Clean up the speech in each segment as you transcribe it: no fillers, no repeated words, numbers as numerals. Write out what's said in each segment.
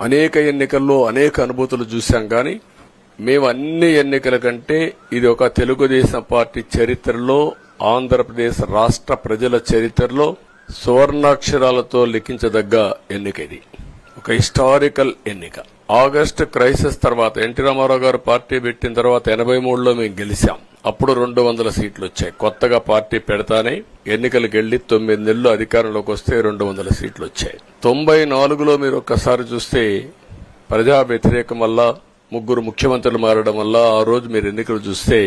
అనేక ఎన్నికల్లో అనేక అనుభూతులు చూశాం కానీ మేము అన్ని ఎన్నికల కంటే ఇది ఒక తెలుగుదేశం పార్టీ చరిత్రలో, ఆంధ్రప్రదేశ్ రాష్ట్ర ప్రజల చరిత్రలో సువర్ణాక్షరాలతో లిఖించదగ్గ ఎన్నిక. ఇది ఒక హిస్టారికల్ ఎన్నిక. ఆగస్టు క్రైసిస్ తర్వాత ఎన్టీ రామారావు గారు పార్టీ పెట్టిన తర్వాత 83లో మేము గెలిచాం. అప్పుడు 200 సీట్లు వచ్చాయి. కొత్తగా పార్టీ పెడతానే ఎన్నికలకు వెళ్లి 9 నెలలు అధికారంలోకి వస్తే 200 సీట్లు వచ్చాయి. 94లో మీరు ఒక్కసారి చూస్తే ప్రజా వ్యతిరేకం వల్ల 3 ముఖ్యమంత్రులు మారడం వల్ల ఆ రోజు మీరు ఎన్నికలు చూస్తే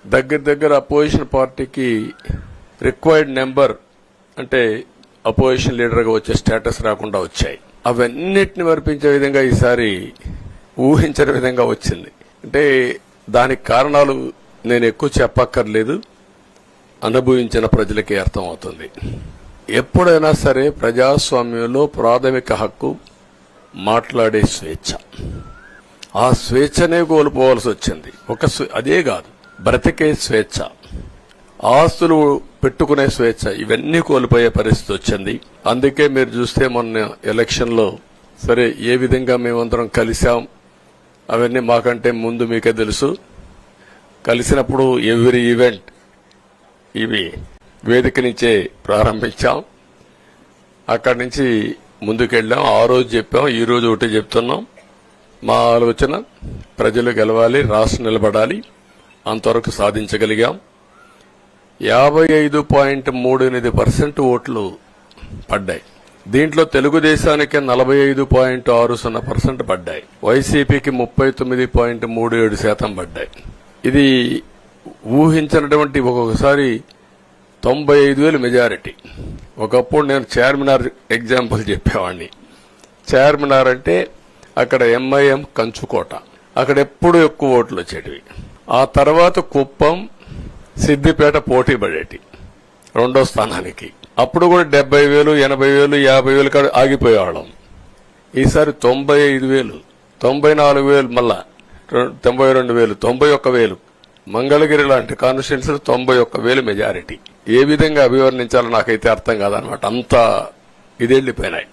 దగ్గర అపోజిషన్ పార్టీకి రిక్వైర్డ్ నెంబర్ అంటే అపోజిషన్ లీడర్గా వచ్చే స్టేటస్ రాకుండా వచ్చాయి. అవన్నిటిని వర్పించే విధంగా ఈసారి ఊహించని విధంగా వచ్చింది. అంటే దానికి కారణాలు నేను ఎక్కువ చెప్పక్కర్లేదు, అనుభవించిన ప్రజలకే అర్థమవుతుంది. ఎప్పుడైనా సరే ప్రజాస్వామ్యంలో ప్రాథమిక హక్కు మాట్లాడే స్వేచ్ఛ, ఆ స్వేచ్ఛనే కోల్పోవాల్సి వచ్చింది. అదే కాదు, బ్రతికే స్వేచ్ఛ, ఆస్తులు పెట్టుకునే స్వేచ్ఛ, ఇవన్నీ కోల్పోయే పరిస్థితి వచ్చింది. అందుకే మీరు చూస్తే మొన్న ఎలక్షన్ లో సరే ఏ విధంగా మేమందరం కలిశాం అవన్నీ మాకంటే ముందు మీకే తెలుసు. కలిసినప్పుడు ఎవ్రీ ఈవెంట్ ఇవి వేదిక నుంచే ప్రారంభించాం. అక్కడి నుంచి ముందుకెళ్ళాం. ఆ రోజు చెప్పాం, ఈ రోజు ఒకటి చెప్తున్నాం. మా ఆలోచన ప్రజలు గెలవాలి, రాష్ట్రం నిలబడాలి. అంతవరకు సాధించగలిగాం. 55.38% ఓట్లు పడ్డాయి. దీంట్లో తెలుగుదేశానికి 45.60% పడ్డాయి. వైసీపీకి 39.37% పడ్డాయి. ఇది ఊహించినటువంటి ఒక్కొక్కసారి 95,000 మెజారిటీ. ఒకప్పుడు నేను చార్మినార్ ఎగ్జాంపుల్ చెప్పేవాడిని. చార్మినార్ అంటే అక్కడ ఎంఐఎం కంచుకోట, అక్కడ ఎప్పుడు ఎక్కువ ఓట్లు వచ్చేటివి. ఆ తర్వాత కుప్పం, సిద్దిపేట పోటీ పడేటి 2వ స్థానానికి. అప్పుడు కూడా 70,000, 80,000, 50,000 కాడ ఆగిపోయేవాళ్ళం. ఈసారి 95,000, 94,000, మళ్ళా 92,000, 91,000. మంగళగిరి లాంటి కాన్స్టిట్యున్సీలు 91,000 మెజారిటీ. ఏ విధంగా అభివర్ణించాలో నాకైతే అర్థం కాదనమాట. అంతా ఇదెళ్లిపోయినాయి.